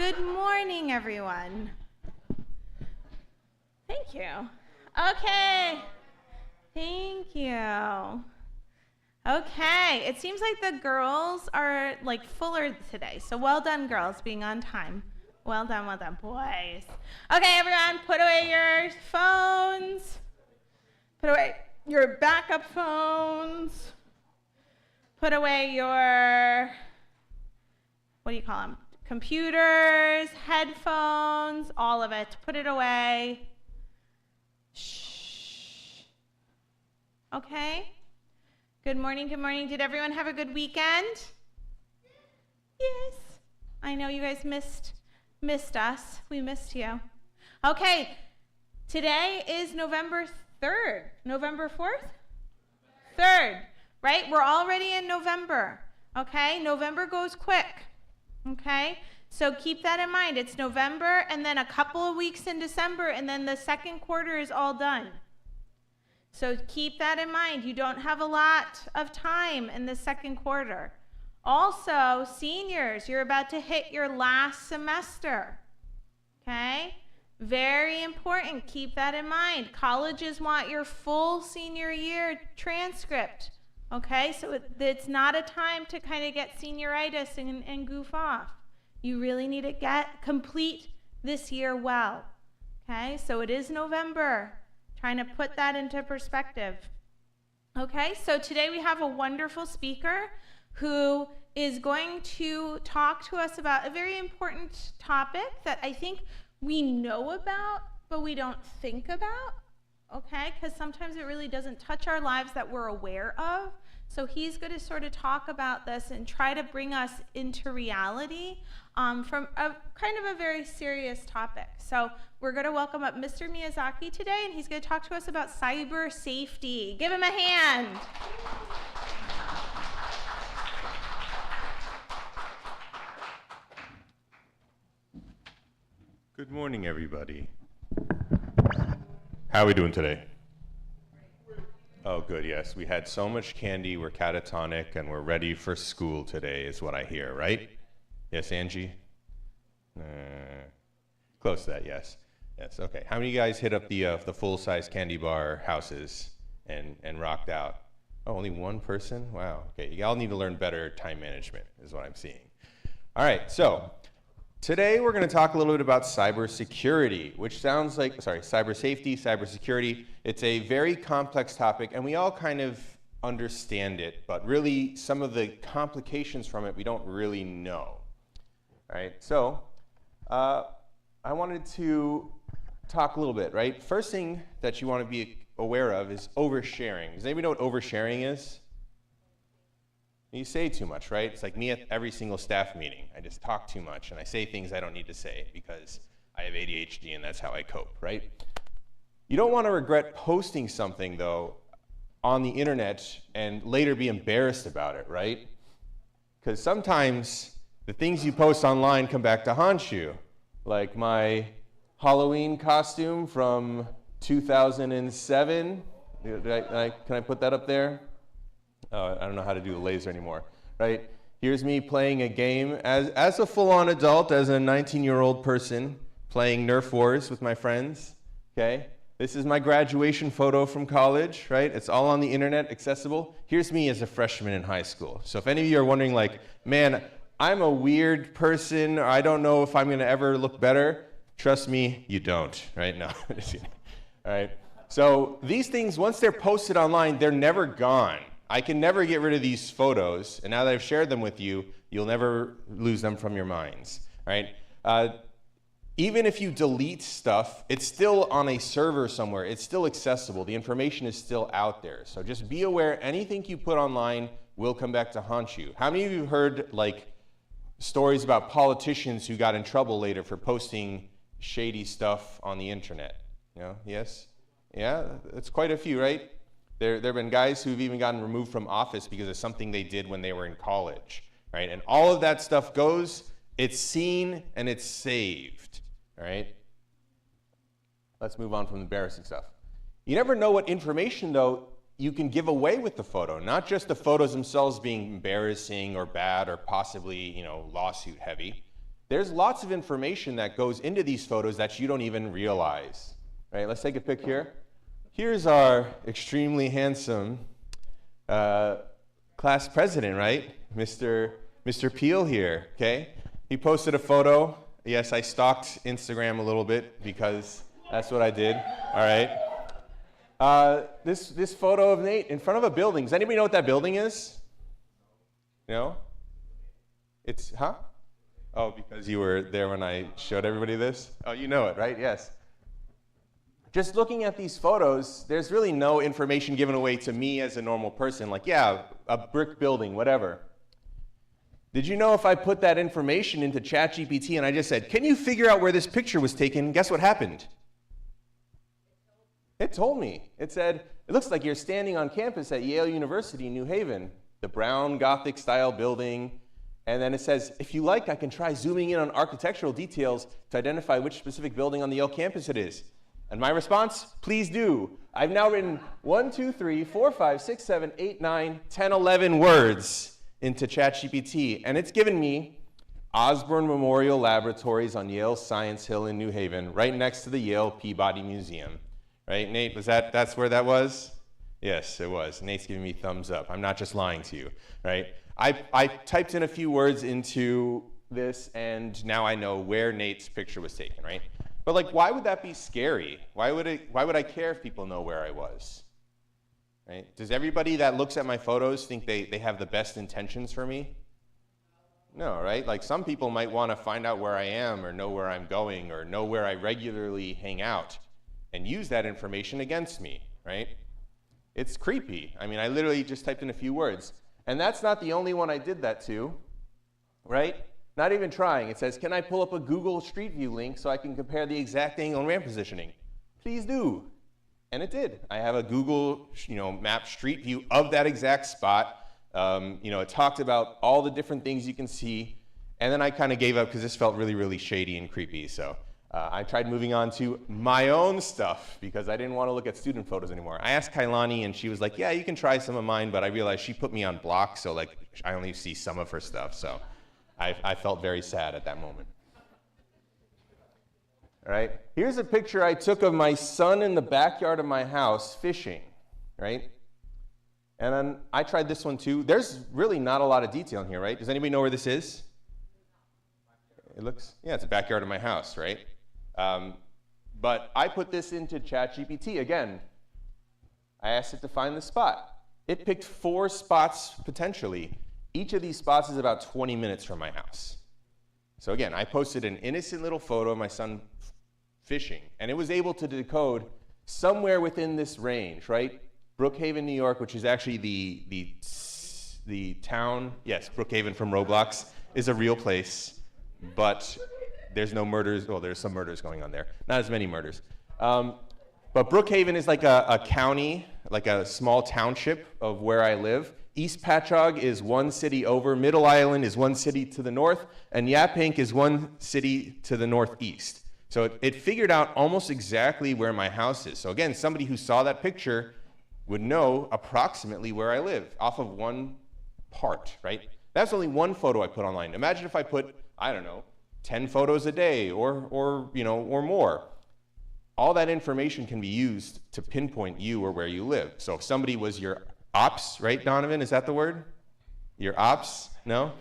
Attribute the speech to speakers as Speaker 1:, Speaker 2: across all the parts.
Speaker 1: Good morning, everyone. Thank you. Okay. Thank you. Okay, it seems like the girls are like fuller today. So well done, girls, being on time. Well done, boys. Okay, everyone, put away your phones. Put away your backup phones. Put away your, what do you call them? Computers, headphones, all of it. Put it away. Shh. Okay. Good morning, good morning. Did everyone have a good weekend? Yes. I know you guys missed us. We missed you. Okay. Today is November 3rd. November 4th? 3rd. Right? We're already in November. Okay? November goes quick. Okay? So keep that in mind. It's November and then a couple of weeks in December and then the second quarter is all done. So keep that in mind. You don't have a lot of time in the second quarter. Also, seniors, you're about to hit your last semester. Okay? Very important. Keep that in mind. Colleges want your full senior year transcript. Okay? So it's not a time to kind of get senioritis and goof off. You really need to complete this year well. Okay? So it is November. Trying to put that into perspective. Okay, so today we have a wonderful speaker who is going to talk to us about a very important topic that I think we know about, but we don't think about, okay? Because sometimes it really doesn't touch our lives that we're aware of. So he's going to sort of talk about this and try to bring us into reality from a kind of a very serious topic. So we're going to welcome up Mr. Miyazaki today, and he's going to talk to us about cyber safety. Give him a hand.
Speaker 2: Good morning, everybody. How are we doing today? Oh, good, yes. We had so much candy, we're catatonic, and we're ready for school today, is what I hear, right? Yes, Angie? Close to that, yes. Yes, okay. How many of you guys hit up the full-size candy bar houses and rocked out? Oh, only one person? Wow, okay. You all need to learn better time management, is what I'm seeing. All right, so today we're going to talk a little bit about cybersecurity, which sounds like, cyber safety, cybersecurity. It's a very complex topic, and we all kind of understand it, but really some of the complications from it we don't really know. All right, so I wanted to talk a little bit, right? First thing that you want to be aware of is oversharing. Does anybody know what oversharing is? You say too much, right? It's like me at every single staff meeting. I just talk too much, and I say things I don't need to say because I have ADHD, and that's how I cope, right? You don't want to regret posting something, though, on the internet and later be embarrassed about it, right? Because sometimes the things you post online come back to haunt you, like my Halloween costume from 2007. Can I put that up there? I don't know how to do the laser anymore, right? Here's me playing a game as a full-on adult, as a 19-year-old person, playing Nerf Wars with my friends, okay? This is my graduation photo from college, right? It's all on the internet, accessible. Here's me as a freshman in high school. So if any of you are wondering, like, man, I'm a weird person, or I don't know if I'm gonna ever look better, trust me, you don't, right? No, all right? So these things, once they're posted online, they're never gone. I can never get rid of these photos, and now that I've shared them with you, you'll never lose them from your minds, right? Even if you delete stuff, it's still on a server somewhere. It's still accessible. The information is still out there. So just be aware, anything you put online will come back to haunt you. How many of you heard like stories about politicians who got in trouble later for posting shady stuff on the internet? You know, yes? Yeah, it's quite a few, right? There have been guys who've even gotten removed from office because of something they did when they were in college, right? And all of that stuff goes, it's seen and it's saved, all right? Let's move on from the embarrassing stuff. You never know what information, though, you can give away with the photo, not just the photos themselves being embarrassing or bad or possibly, lawsuit heavy. there's lots of information that goes into these photos that you don't even realize. Right? Let's take a pic here. Here's our extremely handsome class president, right? Mr. Peel here, okay? He posted a photo. Yes, I stalked Instagram a little bit because that's what I did, all right? This photo of Nate in front of a building. Does anybody know what that building is? No? It's, huh? Oh, because you were there when I showed everybody this? Oh, you know it, right? Yes. Just looking at these photos, there's really no information given away to me as a normal person, like, yeah, a brick building, whatever. Did you know if I put that information into ChatGPT and I just said, can you figure out where this picture was taken, guess what happened? It told me. It said, it looks like you're standing on campus at Yale University in New Haven, the brown Gothic style building. And then it says, if you like, I can try zooming in on architectural details to identify which specific building on the Yale campus it is. And my response, please do. I've now written 1, 2, 3, 4, 5, 6, 7, 8, 9, 10, 11 words into ChatGPT. And it's given me Osborne Memorial Laboratories on Yale Science Hill in New Haven, right next to the Yale Peabody Museum. Right, Nate, that's where that was? Yes, it was. Nate's giving me thumbs up. I'm not just lying to you, right? I typed in a few words into this, and now I know where Nate's picture was taken, right? But like, why would that be scary? Why would I care if people know where I was? Right? Does everybody that looks at my photos think they have the best intentions for me? No, right? Like, some people might want to find out where I am, or know where I'm going, or know where I regularly hang out, and use that information against me, right? It's creepy. I mean, I literally just typed in a few words. And that's not the only one I did that to, right? Not even trying. It says, can I pull up a Google Street View link so I can compare the exact angle and ramp positioning? Please do. And it did. I have a Google, map street view of that exact spot. It talked about all the different things you can see. And then I kind of gave up because this felt really, really shady and creepy. So I tried moving on to my own stuff because I didn't want to look at student photos anymore. I asked Kailani, and she was like, yeah, you can try some of mine, but I realized she put me on block, so like I only see some of her stuff. So I felt very sad at that moment. All right, here's a picture I took of my son in the backyard of my house fishing, right? And then I tried this one too. There's really not a lot of detail in here, right? Does anybody know where this is? It looks, yeah, it's the backyard of my house, right? But I put this into ChatGPT again. I asked it to find the spot. It picked 4 spots potentially. Each of these spots is about 20 minutes from my house. So again, I posted an innocent little photo of my son fishing, and it was able to decode somewhere within this range, right? Brookhaven, New York, which is actually the town. Yes, Brookhaven from Roblox is a real place, but there's no murders. Well, there's some murders going on there. Not as many murders. But Brookhaven is like a county, like a small township of where I live. East Patchogue is one city over, Middle Island is one city to the north, and Yaphank is one city to the northeast. So it figured out almost exactly where my house is. So again, somebody who saw that picture would know approximately where I live off of one part, right? That's only one photo I put online. Imagine if I put, I don't know, 10 photos a day or more. All that information can be used to pinpoint you or where you live. So if somebody was your ops, right, Donovan? Is that the word? Your ops? No?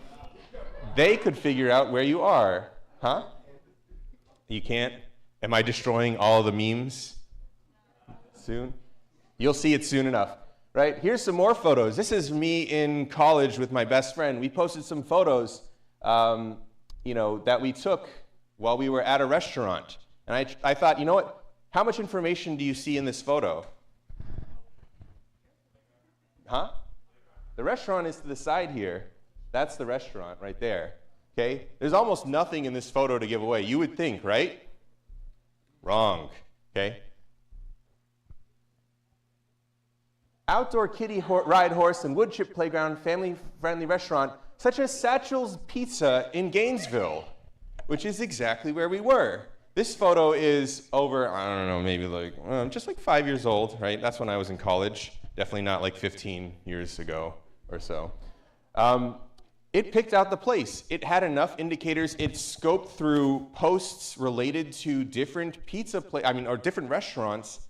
Speaker 2: They could figure out where you are. Huh? You can't? Am I destroying all the memes soon? You'll see it soon enough. Right? Here's some more photos. This is me in college with my best friend. We posted some photos that we took while we were at a restaurant. And I thought, you know what? How much information do you see in this photo? Huh? The restaurant is to the side here. That's the restaurant right there. Okay? There's almost nothing in this photo to give away. You would think, right? Wrong. Okay? Outdoor kiddie ride horse and wood chip playground, family-friendly restaurant, such as Satchel's Pizza in Gainesville, which is exactly where we were. This photo is over, I don't know, maybe just like 5 years old, right? That's when I was in college. Definitely not like 15 years ago or so. it picked out the place. It had enough indicators. It scoped through posts related to different or different restaurants,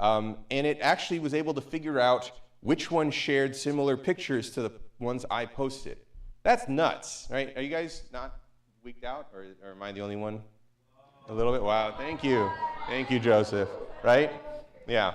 Speaker 2: and it actually was able to figure out which one shared similar pictures to the ones I posted. That's nuts, right? Are you guys not wigged out, or am I the only one? A little bit? Wow, thank you. Thank you, Joseph. Right? Yeah.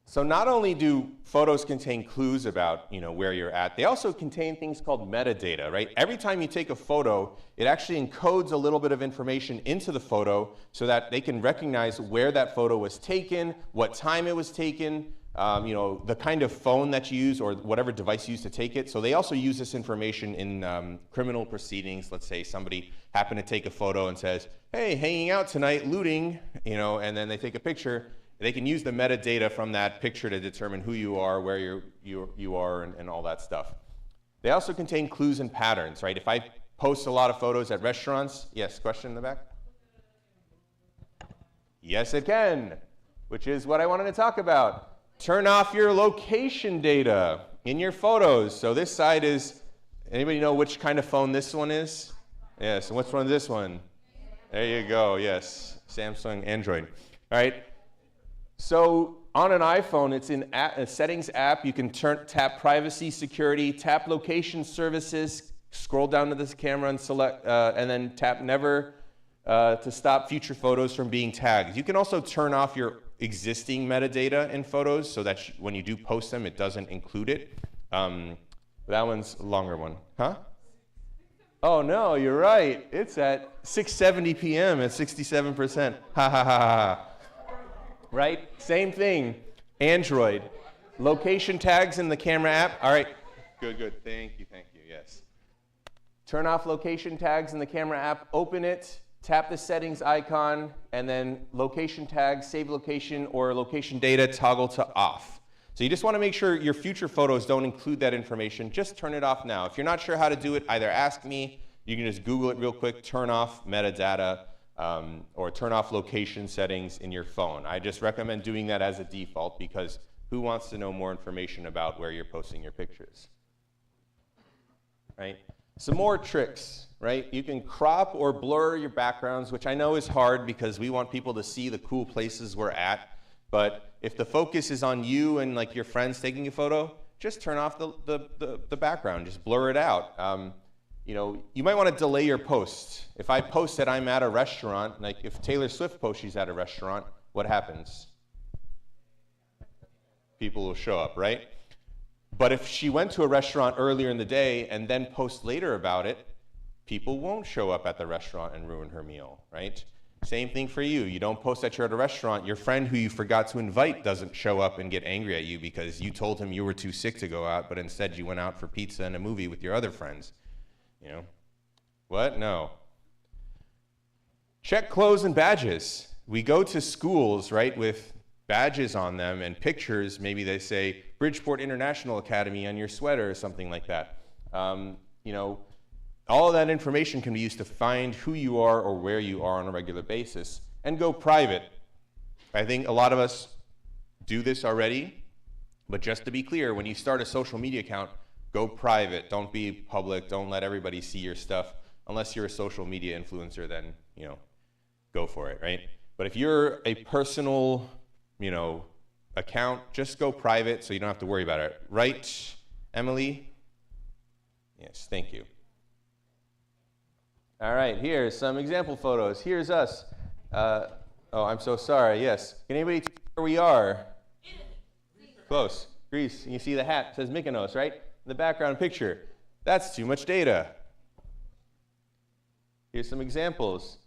Speaker 2: So not only do photos contain clues about, where you're at, they also contain things called metadata, right? Every time you take a photo, it actually encodes a little bit of information into the photo so that they can recognize where that photo was taken, what time it was taken, the kind of phone that you use or whatever device you use to take it. So they also use this information in criminal proceedings. Let's say somebody happened to take a photo and says, hey, hanging out tonight, looting, and then they take a picture. They can use the metadata from that picture to determine who you are, where you are, and all that stuff. They also contain clues and patterns, right? If I post a lot of photos at restaurants, yes, question in the back? Yes, it can, which is what I wanted to talk about. Turn off your location data in your photos. So this side is, anybody know which kind of phone this one is? Yes, and which one is this one? There you go, yes, Samsung Android. All right. So on an iPhone, it's in a settings app. You can tap privacy, security, tap location services, scroll down to this camera and select, and then tap never to stop future photos from being tagged. You can also turn off your existing metadata in photos so that when you do post them, it doesn't include it. That one's a longer one. Huh? Oh, no, you're right. It's at 6:70 p.m. at 67%. Ha, ha, ha, ha. Right? Same thing. Android. Location tags in the camera app. All right. Good. Thank you. Yes. Turn off location tags in the camera app. Open it. Tap the settings icon. And then location tags, save location, or location data, toggle to off. So you just want to make sure your future photos don't include that information. Just turn it off now. If you're not sure how to do it, either ask me. You can just Google it real quick. Turn off metadata. Or turn off location settings in your phone. I just recommend doing that as a default because who wants to know more information about where you're posting your pictures? Right? Some more tricks, right? You can crop or blur your backgrounds, which I know is hard because we want people to see the cool places we're at. But if the focus is on you and like your friends taking a photo, just turn off the background, just blur it out. You might want to delay your post. If I post that I'm at a restaurant, like if Taylor Swift posts she's at a restaurant, what happens? People will show up, right? But if she went to a restaurant earlier in the day and then posts later about it, people won't show up at the restaurant and ruin her meal, right? Same thing for you. You don't post that you're at a restaurant. Your friend who you forgot to invite doesn't show up and get angry at you because you told him you were too sick to go out, but instead you went out for pizza and a movie with your other friends. What? No. Check clothes and badges. We go to schools, right, with badges on them and pictures. Maybe they say Bridgeport International Academy on your sweater or something like that. All of that information can be used to find who you are or where you are on a regular basis and go private. I think a lot of us do this already, but just to be clear, when you start a social media account, go private. Don't be public. Don't let everybody see your stuff. Unless you're a social media influencer, then, go for it, right? But if you're a personal, account, just go private so you don't have to worry about it. Right, Emily? Yes, thank you. All right, here's some example photos. Here's us. I'm so sorry. Yes. Can anybody tell where we are? Close. Greece. You see the hat. It says Mykonos, right? The background picture. That's too much data. Here's some examples.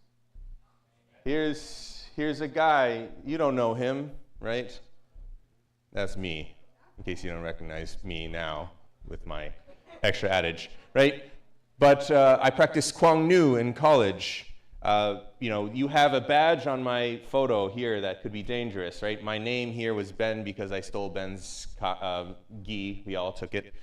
Speaker 2: Here's a guy. You don't know him, right? That's me, in case you don't recognize me now with my extra adage, right? But I practiced Kwang Nu in college. You have a badge on my photo here that could be dangerous, right? My name here was Ben because I stole Ben's gi. We all took it.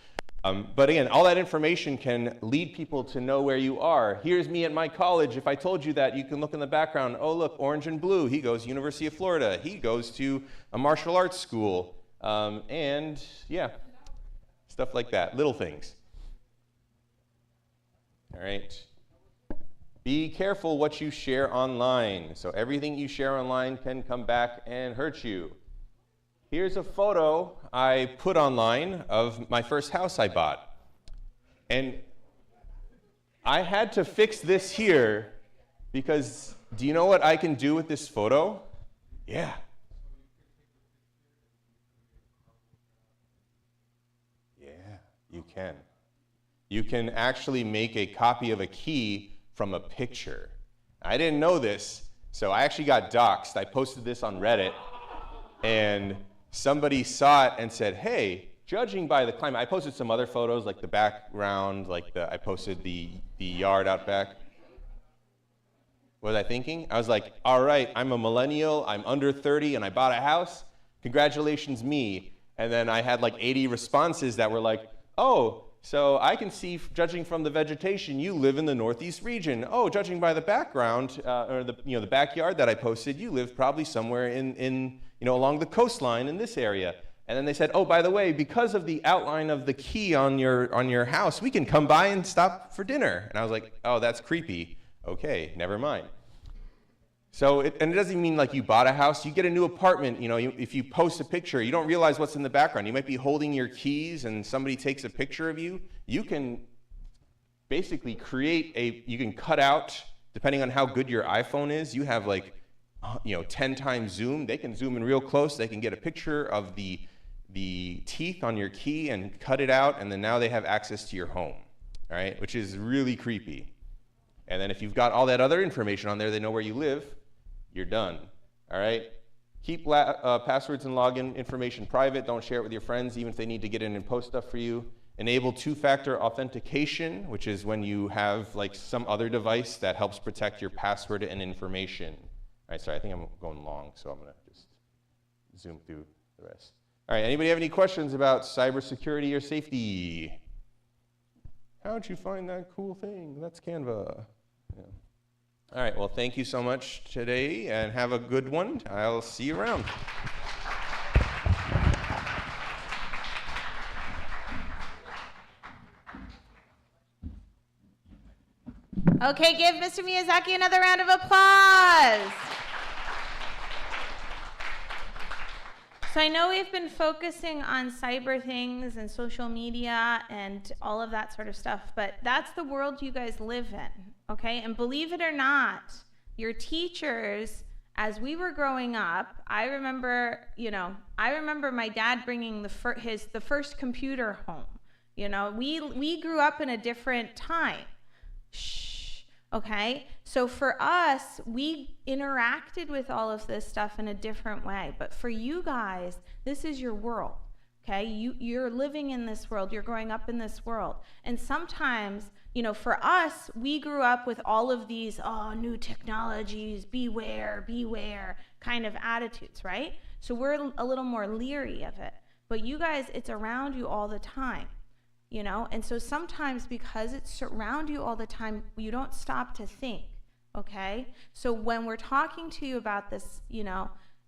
Speaker 2: But again, all that information can lead people to know where you are. Here's me at my college. If I told you that, you can look in the background. Oh, look, orange and blue. He goes University of Florida. He goes to a martial arts school. And yeah, stuff like that, little things. All right. Be careful what you share online. So everything you share online can come back and hurt you. Here's a photo I put online of my first house I bought. And I had to fix this here because do you know what I can do with this photo? Yeah. Yeah, you can. You can actually make a copy of a key from a picture. I didn't know this, so I actually got doxxed. I posted this on Reddit, and somebody saw it and said, hey, judging by the climate, I posted some other photos, like the background, I posted the yard out back. What was I thinking? I was like, all right, I'm a millennial, I'm under 30, and I bought a house. Congratulations, me. And then I had like 80 responses that were like, oh, so I can see, judging from the vegetation, you live in the Northeast region. Oh, judging by the background, or the backyard that I posted, you live probably somewhere in along the coastline in this area. And then they said, oh, by the way, because of the outline of the key on your house, we can come by and stop for dinner. And I was like, oh, that's creepy. Okay, never mind. So, it doesn't mean like you bought a house. You get a new apartment, if you post a picture, you don't realize what's in the background. You might be holding your keys and somebody takes a picture of you. You can basically you can cut out, depending on how good your iPhone is, you have 10 times zoom. They can zoom in real close. They can get a picture of the teeth on your key and cut it out, and then now they have access to your home, all right, which is really creepy. And then if you've got all that other information on there, they know where you live, you're done, all right? Keep passwords and login information private. Don't share it with your friends, even if they need to get in and post stuff for you. Enable two-factor authentication, which is when you have some other device that helps protect your password and information. All right, sorry, I think I'm going long, so I'm gonna just zoom through the rest. All right, anybody have any questions about cybersecurity or safety? How'd you find that cool thing? That's Canva. Yeah. All right, well, thank you so much today, and have a good one. I'll see you around.
Speaker 1: Okay, give Mr. Miyazaki another round of applause. So I know we've been focusing on cyber things and social media and all of that sort of stuff, but that's the world you guys live in, okay? And believe it or not, your teachers, as we were growing up, I remember my dad bringing the first computer home. We grew up in a different time. Okay, so for us, we interacted with all of this stuff in a different way. But for you guys, this is your world, okay? You're living in this world. You're growing up in this world. And sometimes, for us, we grew up with all of these, new technologies, beware kind of attitudes, right? So we're a little more leery of it. But you guys, it's around you all the time. And so sometimes because it's around you all the time, you don't stop to think, okay? So when we're talking to you about this,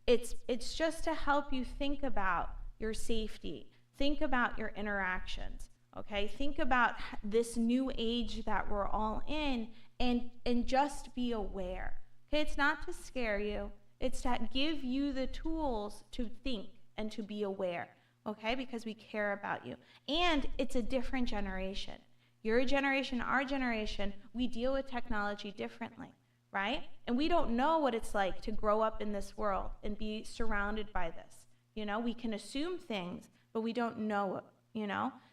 Speaker 1: it's just to help you think about your safety, think about your interactions, okay? Think about this new age that we're all in, and just be aware, okay? It's not to scare you, it's to give you the tools to think and to be aware. Okay, because we care about you. And it's a different generation. Your generation, our generation, we deal with technology differently, right? And we don't know what it's like to grow up in this world and be surrounded by this. We can assume things, but we don't know it,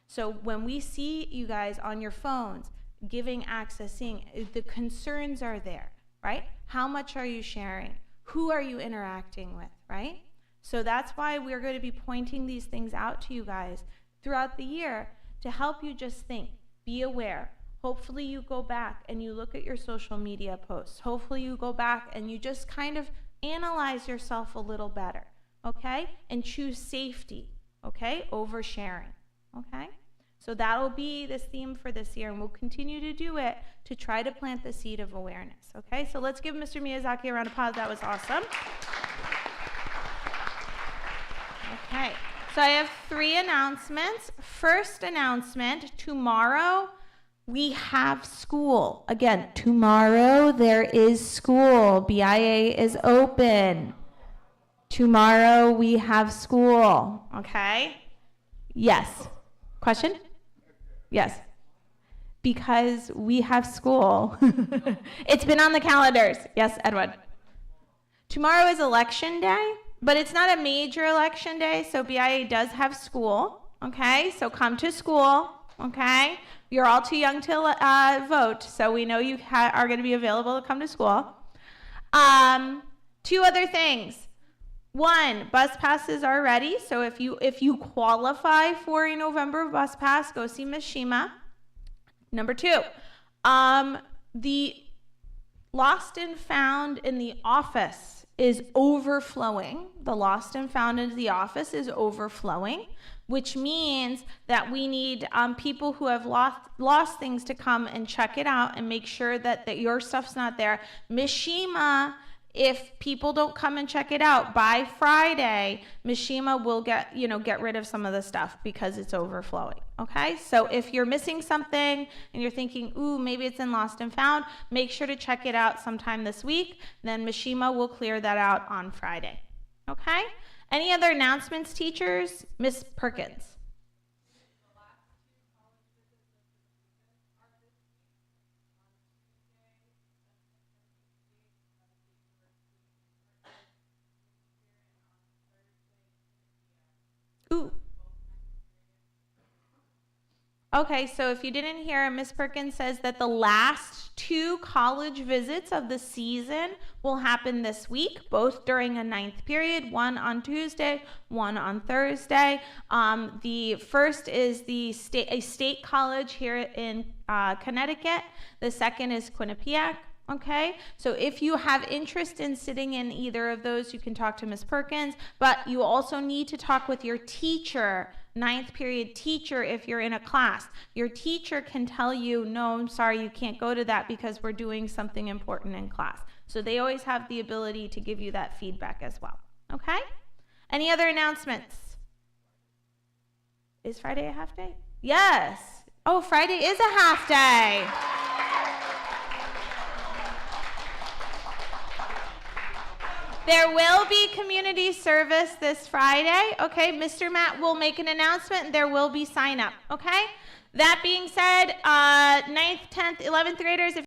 Speaker 1: So when we see you guys on your phones, giving access, seeing, the concerns are there, right? How much are you sharing? Who are you interacting with, right? So that's why we're going to be pointing these things out to you guys throughout the year to help you just think, be aware. Hopefully you go back and you look at your social media posts. Hopefully you go back and you just kind of analyze yourself a little better, okay? And choose safety, okay, over sharing, okay? So that'll be this theme for this year, and we'll continue to do it to try to plant the seed of awareness, okay? So let's give Mr. Miyazaki a round of applause. That was awesome. Okay, So I have 3 announcements. First announcement, tomorrow we have school. Again, tomorrow there is school. BIA is open. Tomorrow we have school, okay? Yes. Question? Yes. Because we have school. It's been on the calendars. Yes, Edwin. Tomorrow is election day, but it's not a major election day, so BIA does have school, okay? So come to school, okay? You're all too young to vote, so we know you are going to be available to come to school. 2 other things. 1, bus passes are ready, so if you qualify for a November bus pass, go see Ms. Shima. Number 2, the lost and found in the office is overflowing. The lost and found in the office is overflowing, which means that we need people who have lost things to come and check it out and make sure that your stuff's not there. Ms. Shima, if people don't come and check it out by Friday, Ms. Shima will get rid of some of the stuff because it's overflowing. Okay, so if you're missing something and you're thinking, ooh, maybe it's in lost and found, make sure to check it out sometime this week. Then Ms. Shima will clear that out on Friday. Okay, any other announcements, teachers? Ms. Perkins. Ooh. Okay, so if you didn't hear, Ms. Perkins says that the last 2 college visits of the season will happen this week, both during a 9th period, one on Tuesday, one on Thursday. The first is a state college here in Connecticut. The second is Quinnipiac. Okay, so if you have interest in sitting in either of those, you can talk to Ms. Perkins, but you also need to talk with your teacher, 9th period teacher, if you're in a class. Your teacher can tell you, no, I'm sorry, you can't go to that because we're doing something important in class. So they always have the ability to give you that feedback as well. Okay, any other announcements? Is Friday a half day? Yes. Oh, Friday is a half day. There will be community service this Friday, okay? Mr. Matt will make an announcement and there will be sign up, okay? That being said, 9th, 10th, 11th graders, if